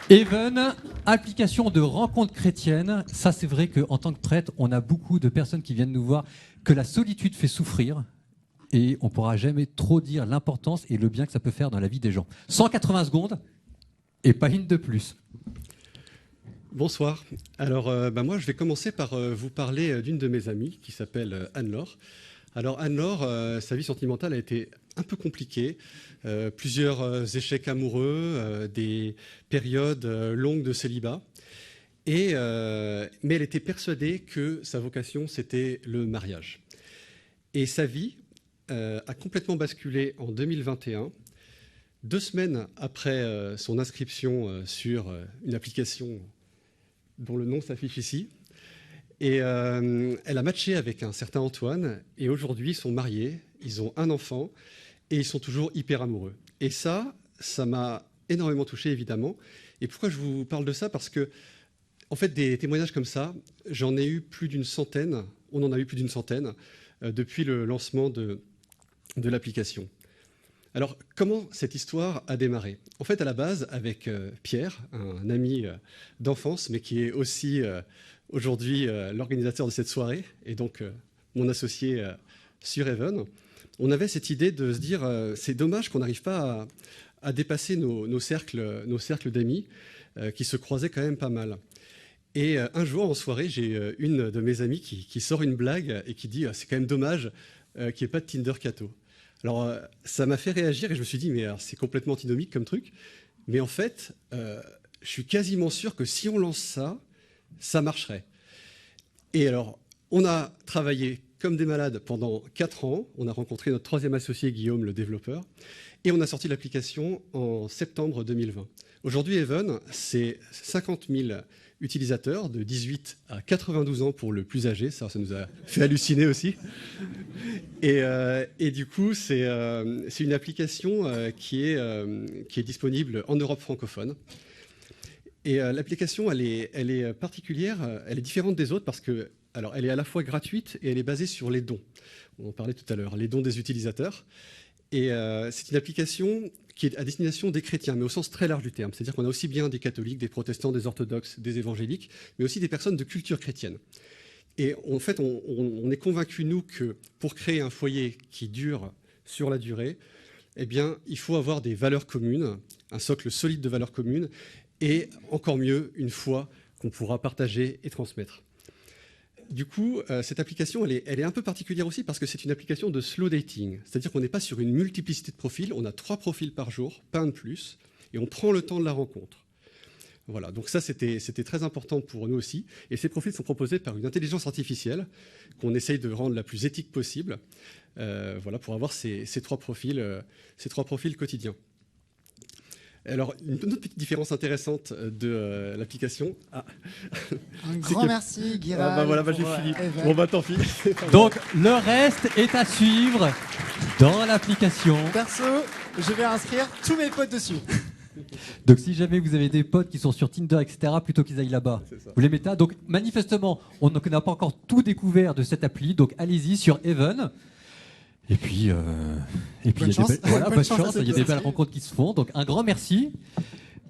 Even, application de rencontre chrétienne. Ça, c'est vrai qu'en tant que prêtre, on a beaucoup de personnes qui viennent nous voir que la solitude fait souffrir. Et on ne pourra jamais trop dire l'importance et le bien que ça peut faire dans la vie des gens. 180 secondes et pas une de plus. Bonsoir. Alors, moi, je vais commencer par vous parler d'une de mes amies qui s'appelle Anne-Laure. Alors, Anne-Laure, sa vie sentimentale a été un peu compliquée. Plusieurs échecs amoureux, des périodes longues de célibat. Mais elle était persuadée que sa vocation, c'était le mariage. Et sa vie a complètement basculé en 2021, 2 semaines après son inscription sur une application dont le nom s'affiche ici. Et elle a matché avec un certain Antoine, et aujourd'hui ils sont mariés, ils ont un enfant, et ils sont toujours hyper amoureux. Et ça m'a énormément touché, évidemment. Et pourquoi je vous parle de ça? Parce que, en fait, des témoignages comme ça, j'en ai eu plus d'une centaine, on en a eu plus d'une centaine, depuis le lancement de l'application. Alors, comment cette histoire a démarré? En fait, à la base, avec Pierre, un ami d'enfance, mais qui est aussi aujourd'hui l'organisateur de cette soirée, et donc mon associé sur Even, on avait cette idée de se dire c'est dommage qu'on n'arrive pas à dépasser nos cercles d'amis qui se croisaient quand même pas mal. Et un jour, en soirée, j'ai une de mes amies qui sort une blague et qui dit c'est quand même dommage qu'il n'y ait pas de Tinder Catho. Alors, ça m'a fait réagir et je me suis dit mais c'est complètement antinomique comme truc. Mais en fait, je suis quasiment sûr que si on lance ça, ça marcherait. Et alors, on a travaillé comme des malades pendant 4 ans. On a rencontré notre 3e associé, Guillaume, le développeur. Et on a sorti l'application en septembre 2020. Aujourd'hui, Even, c'est 50 000 utilisateurs de 18 à 92 ans pour le plus âgé. Ça nous a fait halluciner aussi. Et du coup, c'est une application qui est disponible en Europe francophone. Et l'application, elle est particulière, elle est différente des autres parce que, alors, elle est à la fois gratuite et elle est basée sur les dons. On en parlait tout à l'heure, les dons des utilisateurs. Et c'est une application qui est à destination des chrétiens, mais au sens très large du terme. C'est-à-dire qu'on a aussi bien des catholiques, des protestants, des orthodoxes, des évangéliques, mais aussi des personnes de culture chrétienne. Et en fait, on est convaincus, nous, que pour créer un foyer qui dure sur la durée, eh bien, il faut avoir des valeurs communes, un socle solide de valeurs communes, et encore mieux, une foi qu'on pourra partager et transmettre. Du coup, cette application, elle est un peu particulière aussi parce que c'est une application de slow dating. C'est-à-dire qu'on n'est pas sur une multiplicité de profils, on a 3 profils par jour, pas un de plus, et on prend le temps de la rencontre. Voilà, donc ça, c'était très important pour nous aussi. Et ces profils sont proposés par une intelligence artificielle qu'on essaye de rendre la plus éthique possible, voilà, pour avoir ces 3 profils quotidiens. Alors, une autre petite différence intéressante de l'application. Un grand merci, Guirald. J'ai fini. Bon, tant pis. Donc, le reste est à suivre dans l'application. Perso, je vais inscrire tous mes potes dessus. Donc, si jamais vous avez des potes qui sont sur Tinder, etc., plutôt qu'ils aillent là-bas, vous les mettez là. Donc, manifestement, on n'a pas encore tout découvert de cette appli. Donc, allez-y sur Even. Et puis, bonne chance. bonne chance. Il y a des belles rencontres qui se font. Donc, un grand merci.